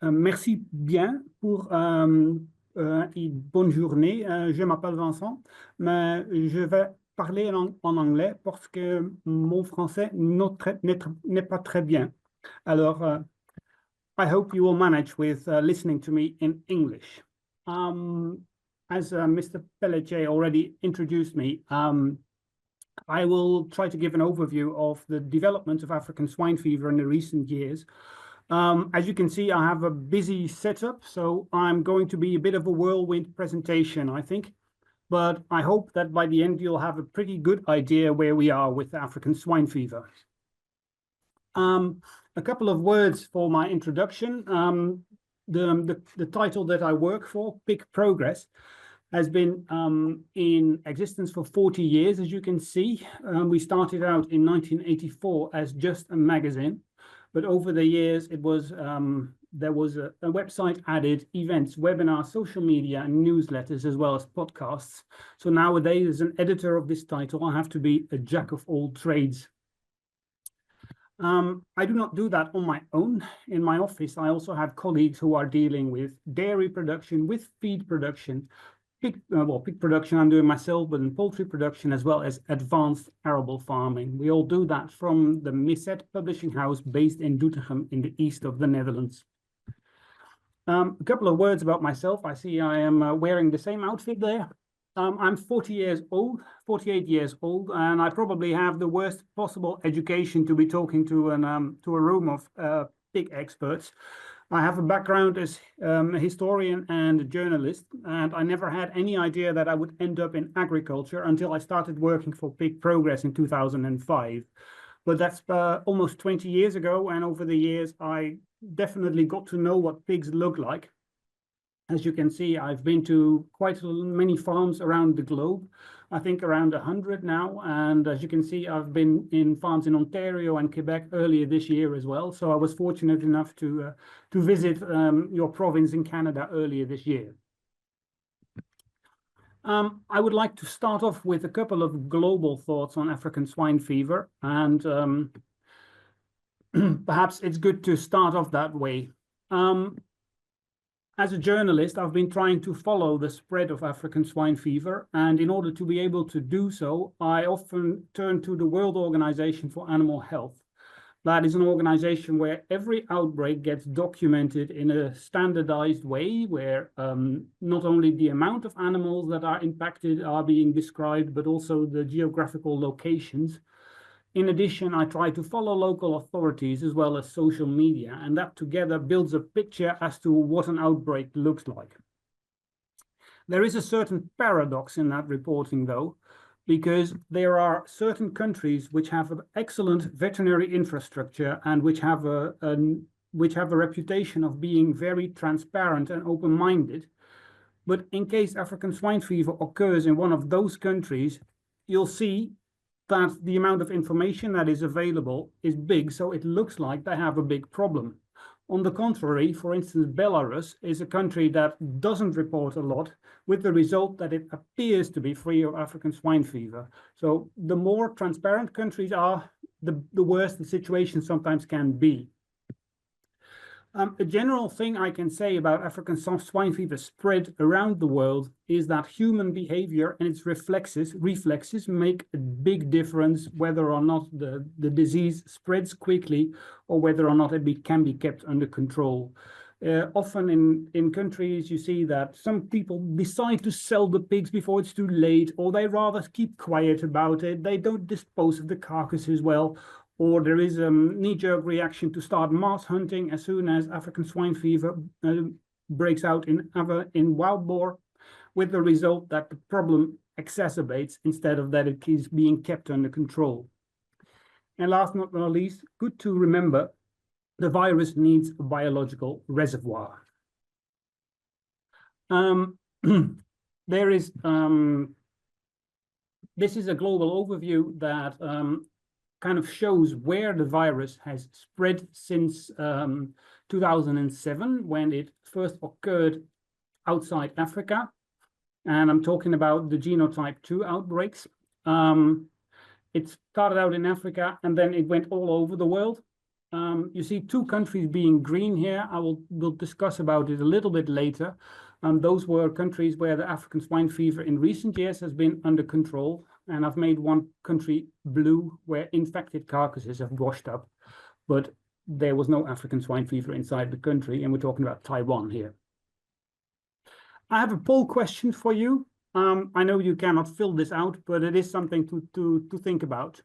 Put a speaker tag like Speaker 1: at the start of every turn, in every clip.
Speaker 1: Merci bien pour et bonne journée. Je m'appelle Vincent, mais je vais parler en anglais parce que mon français n'est pas très bien. Alors, I hope you will manage with listening to me in English. As Mr. Pelletier already introduced me, I will try to give an overview of the development of African swine fever in the recent years. As you can see, I have a busy setup, so I'm going to be a bit of a whirlwind presentation, I think. But I hope that by the end, you'll have a pretty good idea where we are with African swine fever. A couple of words for my introduction. The title that I work for, Pig Progress, has been in existence for 40 years, as you can see. We started out in 1984 as just a magazine, but over the years it was there was a website added, events, webinars, social media, and newsletters, as well as podcasts. So nowadays, as an editor of this title, I have to be a jack of all trades. I do not do that on my own. In my office, I also have colleagues who are dealing with dairy production, with feed production, pig production I'm doing myself, but in poultry production, as well as advanced arable farming. We all do that from the Misset publishing house based in Doetinchem in the east of the Netherlands. A couple of words about myself. I see I am wearing the same outfit there. I'm 48 years old, and I probably have the worst possible education to be talking to a room of pig experts. I have a background as a historian and a journalist, and I never had any idea that I would end up in agriculture until I started working for Pig Progress in 2005. But that's almost 20 years ago, and over the years, I definitely got to know what pigs look like. As you can see, I've been to quite many farms around the globe, I think around 100 now. And as you can see, I've been in farms in Ontario and Quebec earlier this year as well. So I was fortunate enough to visit your province in Canada earlier this year. I would like to start off with a couple of global thoughts on African swine fever. And perhaps it's good to start off that way. As a journalist, I've been trying to follow the spread of African swine fever, and in order to be able to do so, I often turn to the World Organization for Animal Health. That is an organization where every outbreak gets documented in a standardized way, where not only the amount of animals that are impacted are being described, but also the geographical locations. In addition, I try to follow local authorities as well as social media, and that together builds a picture as to what an outbreak looks like. There is a certain paradox in that reporting, though, because there are certain countries which have an excellent veterinary infrastructure and which have a reputation of being very transparent and open-minded. But in case African swine fever occurs in one of those countries, you'll see that the amount of information that is available is big, so it looks like they have a big problem. On the contrary, for instance, Belarus is a country that doesn't report a lot, with the result that it appears to be free of African swine fever. So the more transparent countries are, the worse the situation sometimes can be. A general thing I can say about African swine fever spread around the world is that human behavior and its reflexes make a big difference whether or not the disease spreads quickly or whether or not it can be kept under control. Often in countries, you see that some people decide to sell the pigs before it's too late, or they rather keep quiet about it. They don't dispose of the carcasses well, or there is a knee-jerk reaction to start mass hunting as soon as African swine fever breaks out in wild boar, with the result that the problem exacerbates instead of that it is being kept under control. And last but not least, good to remember, the virus needs a biological reservoir. This is a global overview that kind of shows where the virus has spread since 2007, when it first occurred outside Africa. And I'm talking about the genotype 2 outbreaks. It started out in Africa, and then it went all over the world. You see two countries being green here. We'll discuss about it a little bit later. Those were countries where the African swine fever in recent years has been under control. And I've made one country blue where infected carcasses have washed up, but there was no African swine fever inside the country. And we're talking about Taiwan here. I have a poll question for you. I know you cannot fill this out, but it is something to think about.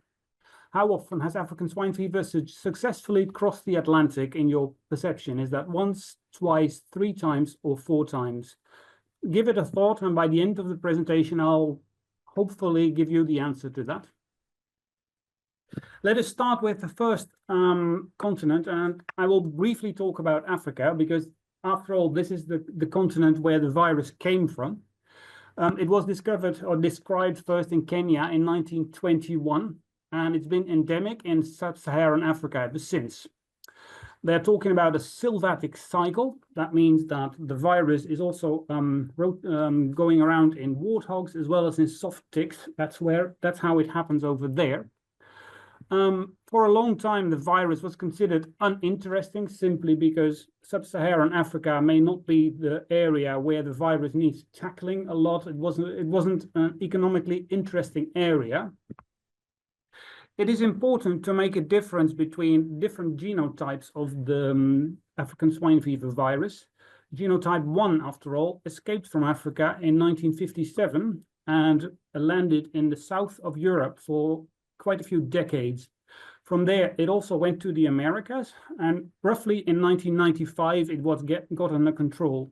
Speaker 1: How often has African swine fever successfully crossed the Atlantic in your perception? Is that once, twice, 3 times, or 4 times? Give it a thought, and by the end of the presentation, I'll hopefully give you the answer to that. Let us start with the first continent, and I will briefly talk about Africa, because after all, this is the continent where the virus came from. It was discovered or described first in Kenya in 1921. And it's been endemic in sub-Saharan Africa ever since. They're talking about a sylvatic cycle. That means that the virus is also going around in warthogs as well as in soft ticks. That's how it happens over there. For a long time, the virus was considered uninteresting simply because sub-Saharan Africa may not be the area where the virus needs tackling a lot. It wasn't an economically interesting area. It is important to make a difference between different genotypes of the African swine fever virus. Genotype 1, after all, escaped from Africa in 1957 and landed in the south of Europe for quite a few decades. From there, it also went to the Americas, and roughly in 1995, it was got under control.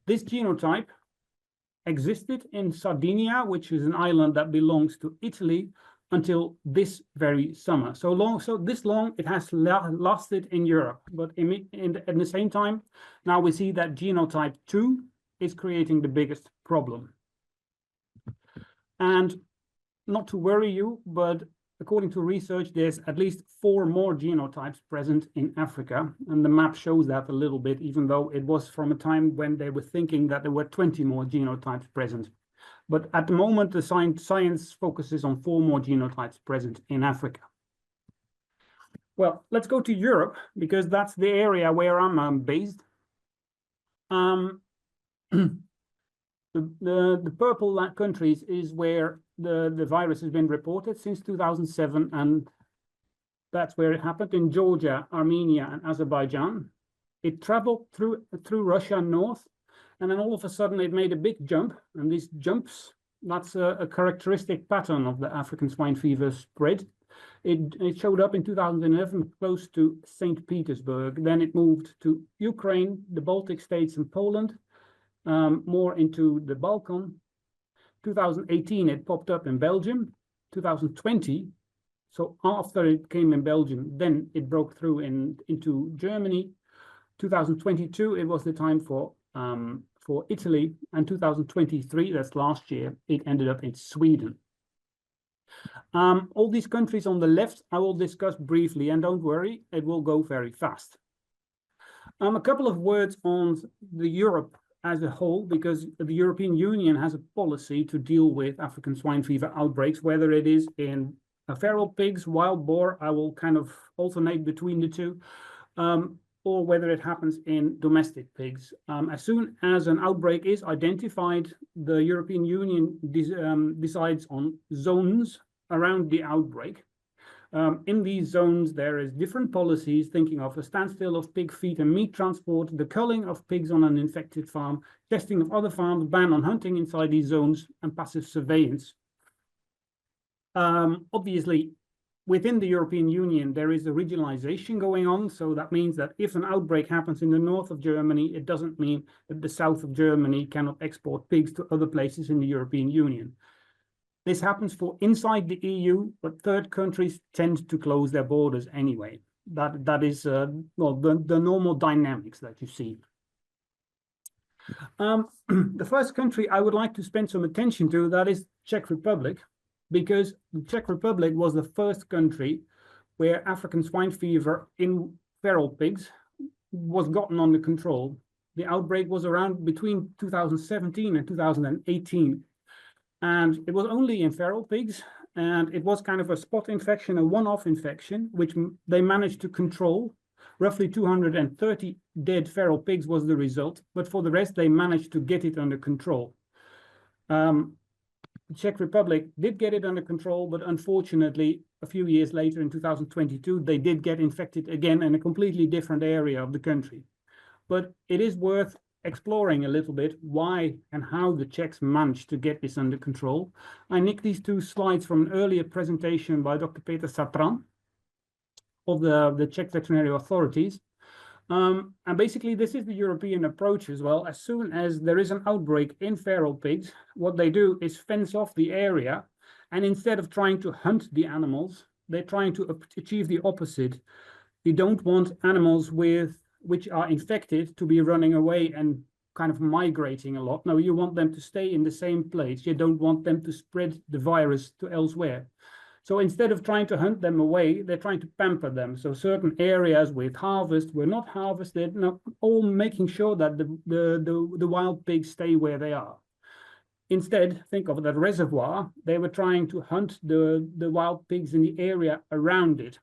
Speaker 1: This genotype existed in Sardinia, which is an island that belongs to Italy, until this very summer. So this long it has lasted in Europe, but at the same time, now we see that genotype 2 is creating the biggest problem. And not to worry you, but according to research, there's at least 4 more genotypes present in Africa, and the map shows that a little bit, even though it was from a time when they were thinking that there were 20 more genotypes present. But at the moment, the science focuses on 4 more genotypes present in Africa. Well, let's go to Europe, because that's the area where I'm based. The purple countries is where the virus has been reported since 2007, and that's where it happened in Georgia, Armenia, and Azerbaijan. It traveled through Russia north, and then all of a sudden it made a big jump, and these jumps, that's a characteristic pattern of the African swine fever spread. It showed up in 2011 close to St. Petersburg. Then it moved to Ukraine, the Baltic states, and Poland, more into the Balkan. 2018, it popped up in Belgium. 2020, so after it came in Belgium, then it broke through into Germany. 2022, it was the time for Italy, and 2023, that's last year, it ended up in Sweden. All these countries on the left, I will discuss briefly, and don't worry, it will go very fast. A couple of words on the Europe as a whole, because the European Union has a policy to deal with African swine fever outbreaks, whether it is in feral pigs, wild boar, I will kind of alternate between the two, or whether it happens in domestic pigs. As soon as an outbreak is identified, the European Union decides on zones around the outbreak. In these zones, there is different policies, thinking of a standstill of pig feet and meat transport, the culling of pigs on an infected farm, testing of other farms, ban on hunting inside these zones, and passive surveillance. Obviously, within the European Union, there is a regionalization going on. So that means that if an outbreak happens in the north of Germany, it doesn't mean that the south of Germany cannot export pigs to other places in the European Union. This happens for inside the EU, but third countries tend to close their borders anyway. That is well, the normal dynamics that you see. The first country I would like to spend some attention to, that is Czech Republic, because the Czech Republic was the first country where African swine fever in feral pigs was gotten under control. The outbreak was around between 2017 and 2018. And it was only in feral pigs, and it was kind of a spot infection, a one-off infection, which they managed to control. Roughly 230 dead feral pigs was the result, but for the rest, they managed to get it under control. The Czech Republic did get it under control, but unfortunately, a few years later in 2022, they did get infected again in a completely different area of the country. But it is worth exploring a little bit why and how the Czechs managed to get this under control. I nicked these two slides from an earlier presentation by Dr. Peter Satran of the Czech veterinary authorities. And basically, this is the European approach as well. As soon as there is an outbreak in feral pigs, what they do is fence off the area. And instead of trying to hunt the animals, they're trying to achieve the opposite. You don't want animals which are infected to be running away and kind of migrating a lot. No, you want them to stay in the same place. You don't want them to spread the virus to elsewhere. So instead of trying to hunt them away, they're trying to pamper them. So certain areas with harvest were not harvested, not all making sure that the wild pigs stay where they are. Instead, think of that reservoir. They were trying to hunt the wild pigs in the area around it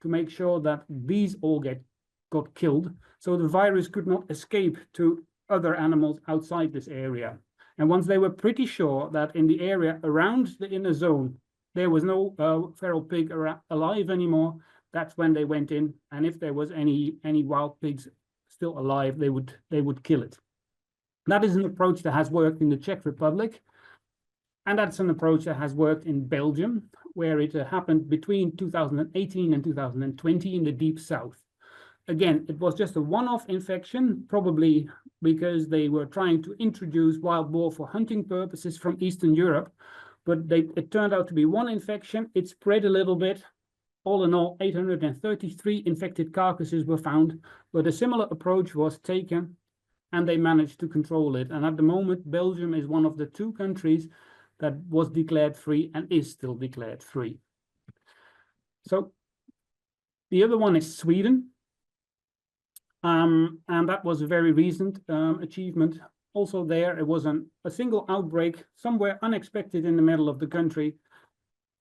Speaker 1: to make sure that these all got killed, so the virus could not escape to other animals outside this area. And once they were pretty sure that in the area around the inner zone, there was no feral pig alive anymore, that's when they went in. And if there was any wild pigs still alive, they would kill it. That is an approach that has worked in the Czech Republic. And that's an approach that has worked in Belgium, where it happened between 2018 and 2020 in the deep south. Again, it was just a one-off infection, probably because they were trying to introduce wild boar for hunting purposes from Eastern Europe. But it turned out to be one infection. It spread a little bit. All in all, 833 infected carcasses were found, but a similar approach was taken and they managed to control it. And at the moment, Belgium is one of the two countries that was declared free and is still declared free. So the other one is Sweden. And that was a very recent achievement. Also there, it was a single outbreak somewhere unexpected in the middle of the country.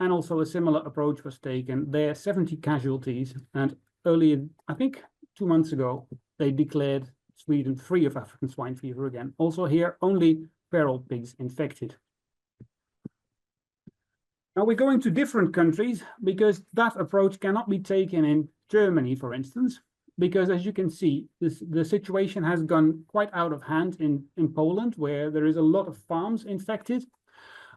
Speaker 1: And also a similar approach was taken. There are 70 casualties. And earlier, I think 2 months ago, they declared Sweden free of African swine fever again. Also here, only feral pigs infected. Now we're going to different countries because that approach cannot be taken in Germany, for instance. Because as you can see, the situation has gone quite out of hand in Poland, where there is a lot of farms infected.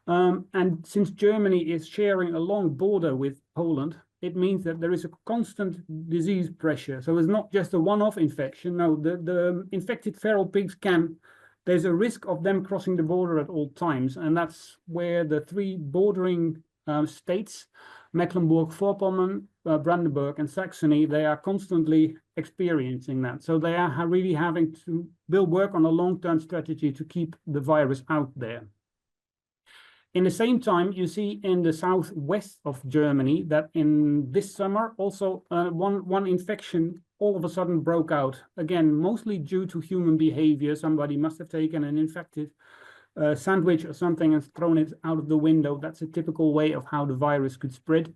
Speaker 1: And since Germany is sharing a long border with Poland, it means that there is a constant disease pressure. So it's not just a one-off infection. No, the infected feral pigs there's a risk of them crossing the border at all times. And that's where the three bordering states, Mecklenburg-Vorpommern, Brandenburg and Saxony, they are constantly experiencing that. So they are really having to work on a long-term strategy to keep the virus out there. In the same time, you see in the southwest of Germany that in this summer also one infection all of a sudden broke out. Again, mostly due to human behavior. Somebody must have taken an infected sandwich or something and thrown it out of the window. That's a typical way of how the virus could spread.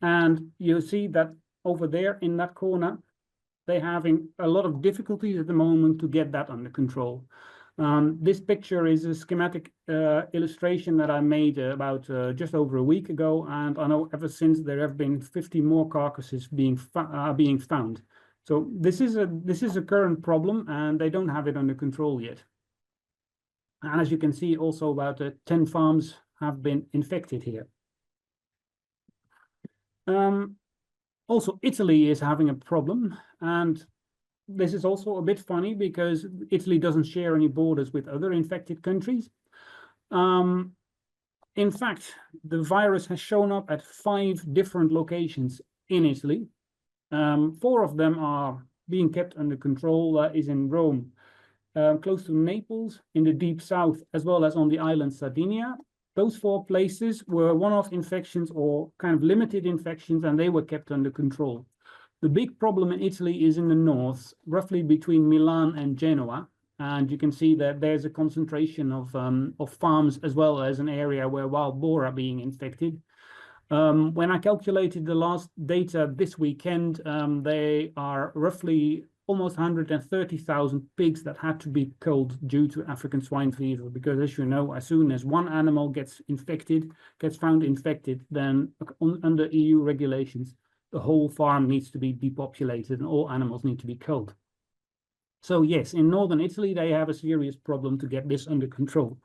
Speaker 1: And you see that over there in that corner, they're having a lot of difficulties at the moment to get that under control. This picture is a schematic illustration that I made about just over a week ago, and I know ever since there have been 50 more carcasses being found. So this is a current problem, and they don't have it under control yet. And as you can see, also about 10 farms have been infected here. Also, Italy is having a problem, and this is also a bit funny because Italy doesn't share any borders with other infected countries. In fact, the virus has shown up at 5 different locations in Italy. 4 of them are being kept under control. That is in Rome, close to Naples, in the deep south, as well as on the island Sardinia. Those 4 places were one-off infections or kind of limited infections, and they were kept under control. The big problem in Italy is in the north, roughly between Milan and Genoa. And you can see that there's a concentration of farms, as well as an area where wild boar are being infected. When I calculated the last data this weekend, they are roughly almost 130,000 pigs that had to be killed due to African swine fever. Because as you know, as soon as one animal gets found infected, then under EU regulations, the whole farm needs to be depopulated and all animals need to be killed. So yes, in northern Italy, they have a serious problem to get this under control.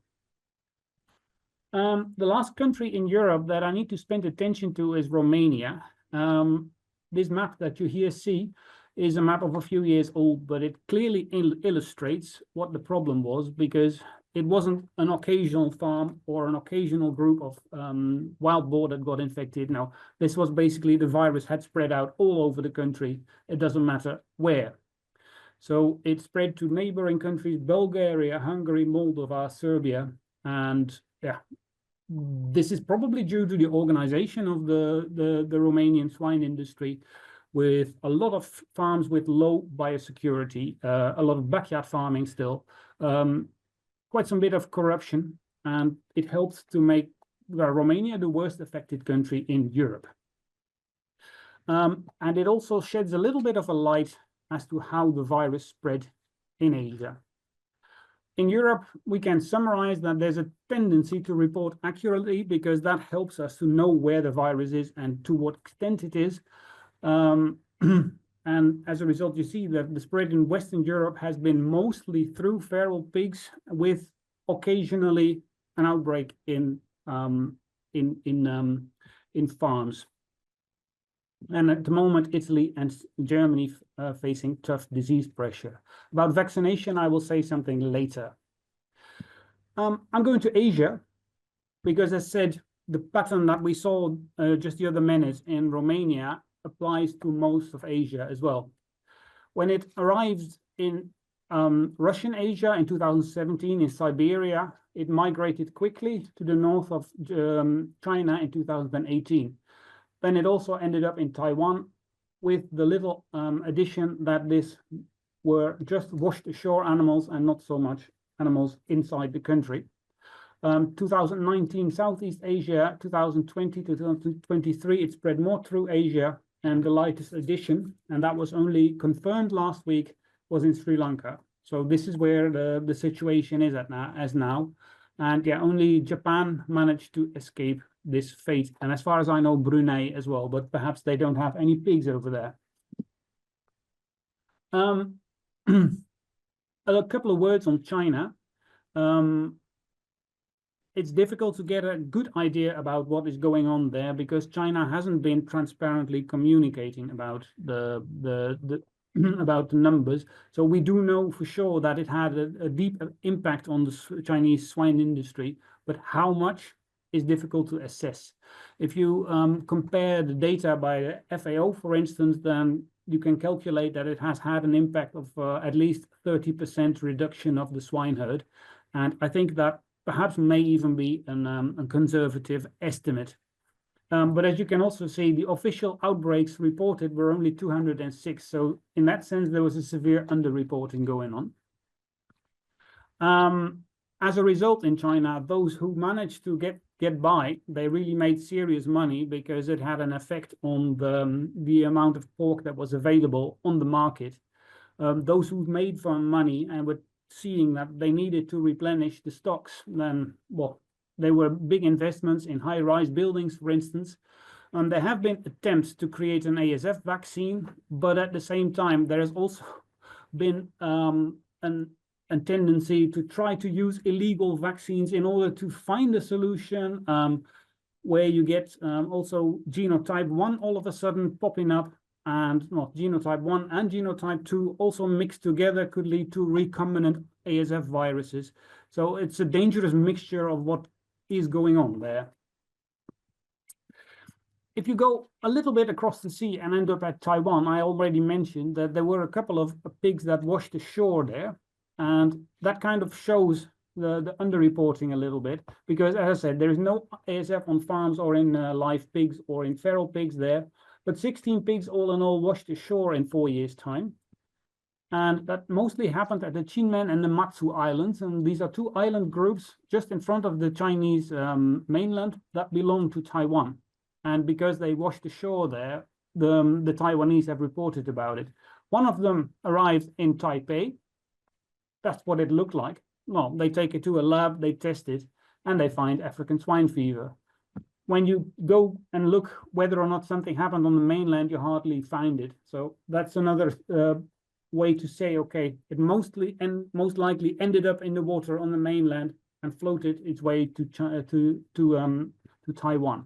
Speaker 1: The last country in Europe that I need to spend attention to is Romania. This map that you here see is a map of a few years old, but it clearly illustrates what the problem was, because it wasn't an occasional farm or an occasional group of wild boar that got infected. No, this was basically the virus had spread out all over the country. It doesn't matter where. So it spread to neighboring countries, Bulgaria, Hungary, Moldova, Serbia, and yeah, this is probably due to the organization of the Romanian swine industry, with a lot of farms with low biosecurity, a lot of backyard farming still, quite some bit of corruption, and it helps to make Romania the worst affected country in Europe. And it also sheds a little bit of a light as to how the virus spread in Asia. In Europe, we can summarize that there's a tendency to report accurately, because that helps us to know where the virus is and to what extent it is. And as a result, you see that the spread in Western Europe has been mostly through feral pigs, with occasionally an outbreak in farms. And at the moment, Italy and Germany facing tough disease pressure. About vaccination, I will say something later. I'm going to Asia, because as said, the pattern that we saw just the other minute in Romania applies to most of Asia as well. When it arrived in Russian Asia in 2017 in Siberia, it migrated quickly to the north of China in 2018. Then it also ended up in Taiwan, with the little addition that this were just washed ashore animals and not so much animals inside the country. 2019 Southeast Asia, 2020 to 2023, it spread more through Asia, and the latest addition, and that was only confirmed last week, was in Sri Lanka. So this is where the situation is as now. And yeah, only Japan managed to escape this fate. And as far as I know, Brunei as well, but perhaps they don't have any pigs over there. A couple of words on China. It's difficult to get a good idea about what is going on there, because China hasn't been transparently communicating about about the numbers. So we do know for sure that it had a deep impact on the Chinese swine industry, but how much is difficult to assess. If you compare the data by the FAO, for instance, then you can calculate that it has had an impact of at least 30% reduction of the swine herd. And I think that perhaps may even be a conservative estimate. But as you can also see, the official outbreaks reported were only 206. So in that sense, there was a severe underreporting going on. As a result, in China, those who managed to get by, they really made serious money, because it had an effect on the amount of pork that was available on the market. Those who made some money and were seeing that they needed to replenish the stocks, then, well, there were big investments in high-rise buildings, for instance. There have been attempts to create an ASF vaccine, but at the same time, there has also been a tendency to try to use illegal vaccines in order to find a solution where you get also genotype 1 all of a sudden popping up, and not genotype 1 and genotype 2 also mixed together could lead to recombinant ASF viruses. So it's a dangerous mixture of what is going on there. If you go a little bit across the sea and end up at Taiwan, I already mentioned that there were a couple of pigs that washed ashore there, and that kind of shows the underreporting a little bit, because as I said, there is no ASF on farms or in live pigs or in feral pigs there, but 16 pigs all in all washed ashore in 4 years' time. And that mostly happened at the Kinmen and the Matsu Islands. And these are two island groups just in front of the Chinese mainland that belong to Taiwan. And because they washed ashore there, the Taiwanese have reported about it. One of them arrived in Taipei. That's what it looked like. Well, they take it to a lab, they test it, and they find African swine fever. When you go and look whether or not something happened on the mainland, you hardly find it. So that's another way to say, okay, it most likely ended up in the water on the mainland and floated its way to Taiwan.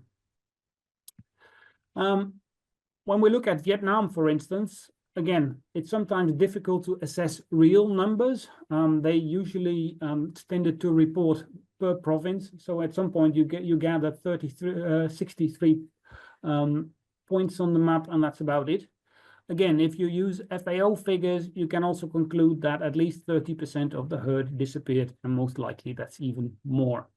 Speaker 1: When we look at Vietnam, for instance, again, it's sometimes difficult to assess real numbers. They usually tended to report per province. So at some point you gather 63 points on the map, and that's about it. Again, if you use FAO figures, you can also conclude that at least 30% of the herd disappeared, and most likely that's even more.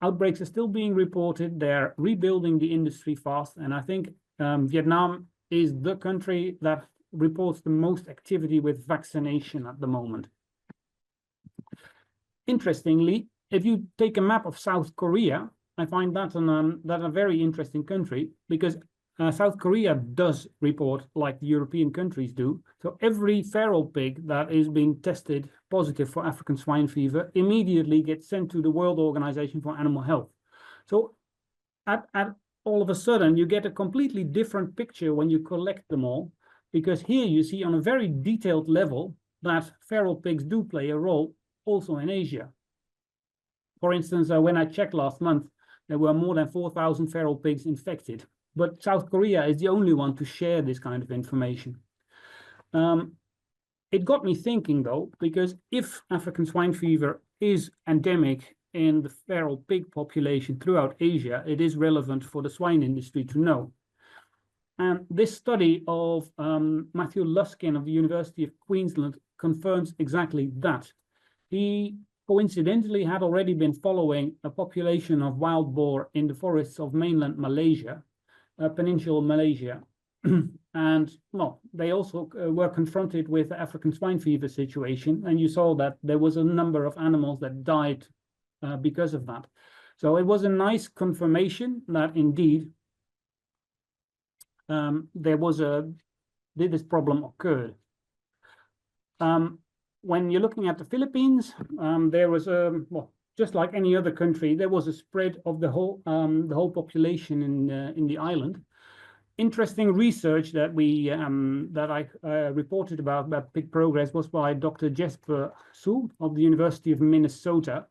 Speaker 1: Outbreaks are still being reported. They're rebuilding the industry fast, and I think Vietnam is the country that reports the most activity with vaccination at the moment. Interestingly, if you take a map of South Korea, I find that a very interesting country, because South Korea does report like the European countries do. So every feral pig that is being tested positive for African swine fever immediately gets sent to the World Organization for Animal Health. So at all of a sudden, you get a completely different picture when you collect them all, because here you see on a very detailed level that feral pigs do play a role also in Asia. For instance, when I checked last month, there were more than 4,000 feral pigs infected, but South Korea is the only one to share this kind of information. It got me thinking though, because if African swine fever is endemic in the feral pig population throughout Asia, it is relevant for the swine industry to know. And this study of Matthew Luskin of the University of Queensland confirms exactly that. He coincidentally had already been following a population of wild boar in the forests of mainland Malaysia, peninsular Malaysia. And well, they also were confronted with the African swine fever situation, and you saw that there was a number of animals that died because of that. So it was a nice confirmation that indeed this problem occurred. When you're looking at the Philippines, there was well, just like any other country, there was a spread of the whole population in the island. Interesting research that I reported about pig progress was by Dr. Jesper Su of the University of Minnesota.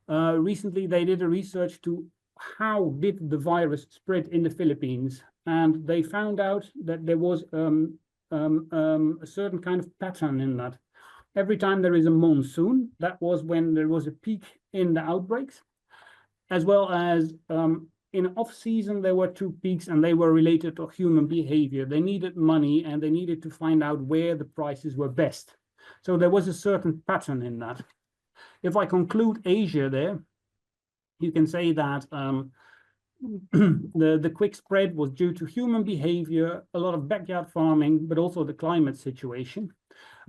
Speaker 1: Recently, they did a research to how did the virus spread in the Philippines, and they found out that there was a certain kind of pattern in that. Every time there is a monsoon, that was when there was a peak in the outbreaks, as well as in off-season, there were 2 peaks, and they were related to human behavior. They needed money, and they needed to find out where the prices were best. So there was a certain pattern in that. If I conclude Asia there, you can say that the quick spread was due to human behavior, a lot of backyard farming, but also the climate situation.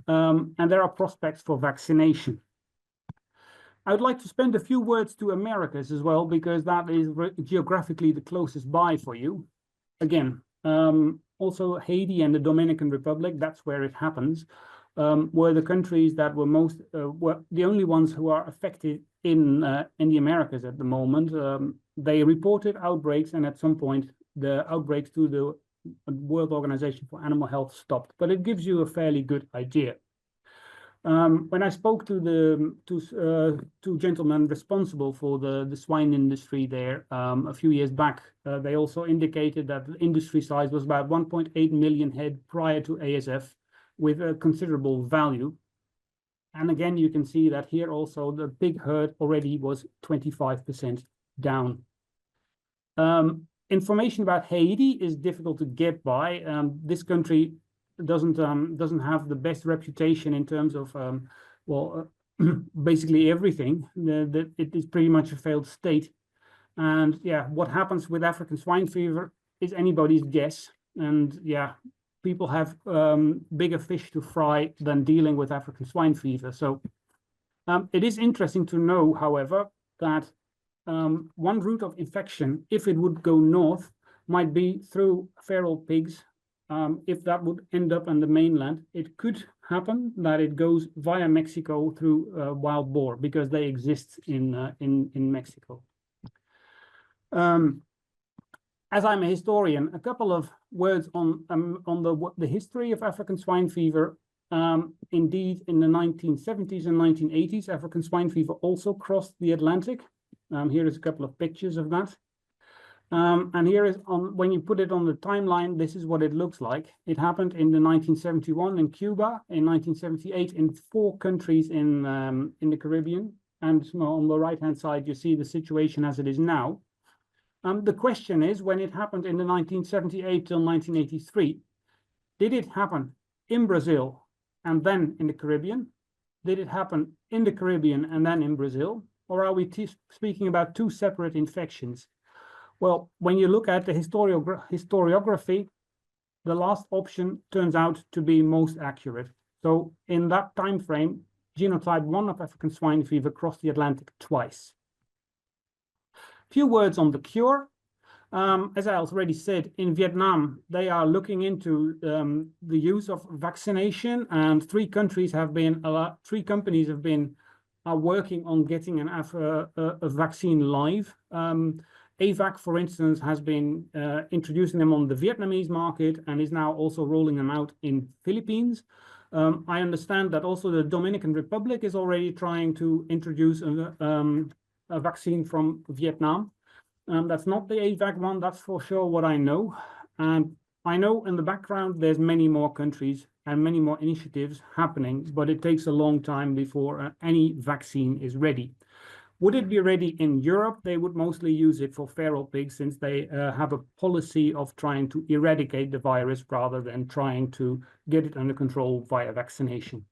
Speaker 1: And there are prospects for vaccination. I would like to spend a few words to Americas as well, because that is geographically the closest by for you. Again, also Haiti and the Dominican Republic, that's where it happens, were the countries that were the only ones who are affected in the Americas at the moment. They reported outbreaks, and at some point the outbreaks to the World Organization for Animal Health stopped, but it gives you a fairly good idea. When I spoke to the two gentlemen responsible for the swine industry there a few years back, they also indicated that the industry size was about 1.8 million head prior to ASF, with a considerable value. And again, you can see that here also the pig herd already was 25% down. Information about Haiti is difficult to get by. This country doesn't have the best reputation in terms of basically everything. It is pretty much a failed state, and yeah, what happens with African swine fever is anybody's guess. And yeah, people have bigger fish to fry than dealing with African swine fever. So it is interesting to know, however, that one route of infection, if it would go north, might be through feral pigs. If that would end up on the mainland, it could happen that it goes via Mexico through wild boar, because they exist in Mexico. As I'm a historian, a couple of words on the history of African swine fever. Indeed, in the 1970s and 1980s, African swine fever also crossed the Atlantic. Here is a couple of pictures of that. And here is when you put it on the timeline, this is what it looks like. It happened in the 1971 in Cuba, in 1978 in 4 countries in the Caribbean. And on the right-hand side, you see the situation as it is now. The question is, when it happened in the 1978 till 1983, did it happen in Brazil and then in the Caribbean? Did it happen in the Caribbean and then in Brazil? Or are we speaking about 2 separate infections? Well, when you look at the historiography, the last option turns out to be most accurate. So in that time frame, genotype 1 of African swine fever crossed the Atlantic twice. Few words on the cure. As I already said, in Vietnam, they are looking into the use of vaccination, and 3 companies are working on getting a vaccine live. AVAC, for instance, has been introducing them on the Vietnamese market and is now also rolling them out in Philippines. I understand that also the Dominican Republic is already trying to introduce a vaccine from Vietnam. That's not the AVAC one, that's for sure what I know. And I know in the background there's many more countries and many more initiatives happening, but it takes a long time before any vaccine is ready. Would it be ready in Europe? They would mostly use it for feral pigs, since they have a policy of trying to eradicate the virus rather than trying to get it under control via vaccination.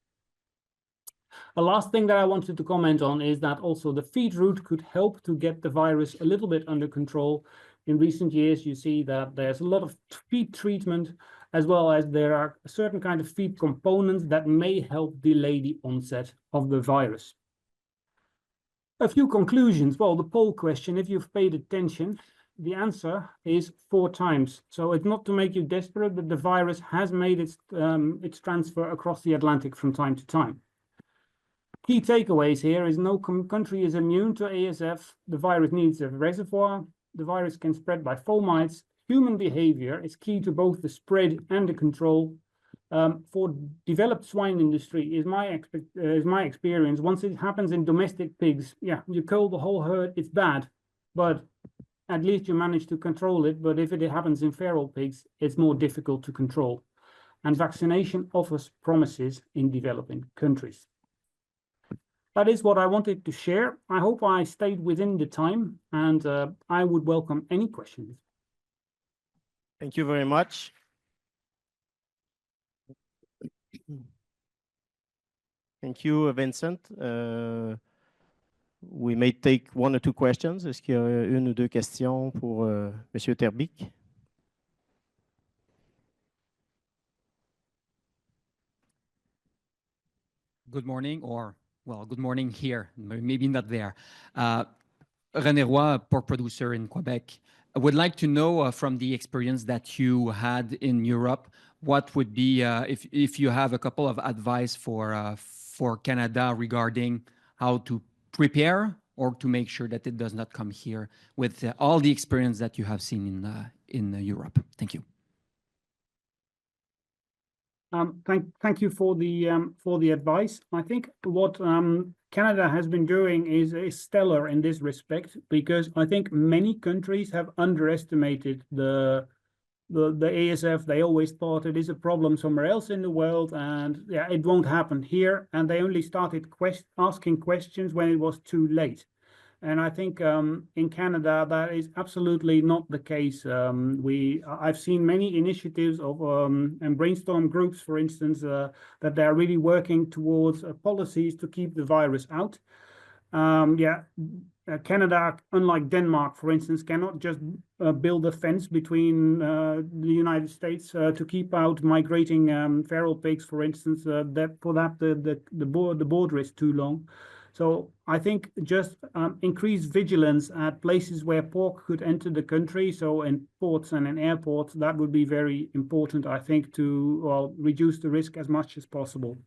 Speaker 1: A last thing that I wanted to comment on is that also the feed route could help to get the virus a little bit under control. In recent years, you see that there's a lot of feed treatment, as well as there are a certain kind of feed components that may help delay the onset of the virus. A few conclusions. Well, the poll question, if you've paid attention, the answer is 4 times. So it's not to make you desperate, but the virus has made its transfer across the Atlantic from time to time. Key takeaways here is no country is immune to ASF. The virus needs a reservoir. The virus can spread by fomites. Human behavior is key to both the spread and the control. For developed swine industry, is my experience, once it happens in domestic pigs, yeah, you kill the whole herd, it's bad, but at least you manage to control it. But if it happens in feral pigs, it's more difficult to control. And vaccination offers promises in developing countries. That is what I wanted to share. I hope I stayed within the time, and I would welcome any questions.
Speaker 2: Thank you very much. Thank you, Vincent. We may take 1 or 2 questions. Est-ce qu'il y a 1 ou 2 questions pour Monsieur ter Beek?
Speaker 3: Good morning, or well, good morning here, maybe not there. René Roy, pork producer in Quebec. I would like to know from the experience that you had in Europe, what would be, if you have a couple of advice for Canada regarding how to prepare or to make sure that it does not come here with all the experience that you have seen in Europe. Thank you.
Speaker 1: Thank you for the advice. I think what Canada has been doing is stellar in this respect, because I think many countries have underestimated the ASF. They always thought it is a problem somewhere else in the world, and yeah, it won't happen here. And they only started asking questions when it was too late. And I think in Canada, that is absolutely not the case. I've seen many initiatives of and brainstorm groups, for instance, that they're really working towards policies to keep the virus out. Canada, unlike Denmark, for instance, cannot just build a fence between the United States to keep out migrating feral pigs, for instance. The border is too long. So I think just increased vigilance at places where pork could enter the country, so in ports and in airports, that would be very important, I think, to reduce the risk as much as possible.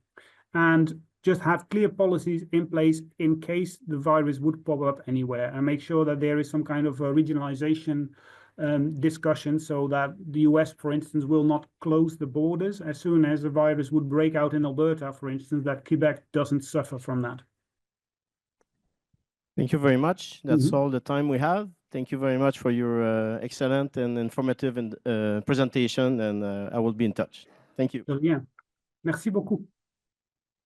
Speaker 1: And just have clear policies in place in case the virus would pop up anywhere, and make sure that there is some kind of a regionalization discussion, so that the US, for instance, will not close the borders as soon as the virus would break out in Alberta, for instance, that Quebec doesn't suffer from that.
Speaker 2: Thank you very much. That's all the time we have. Thank you very much for your excellent and informative presentation, and I will be in touch. Thank you.
Speaker 1: So, yeah, merci beaucoup.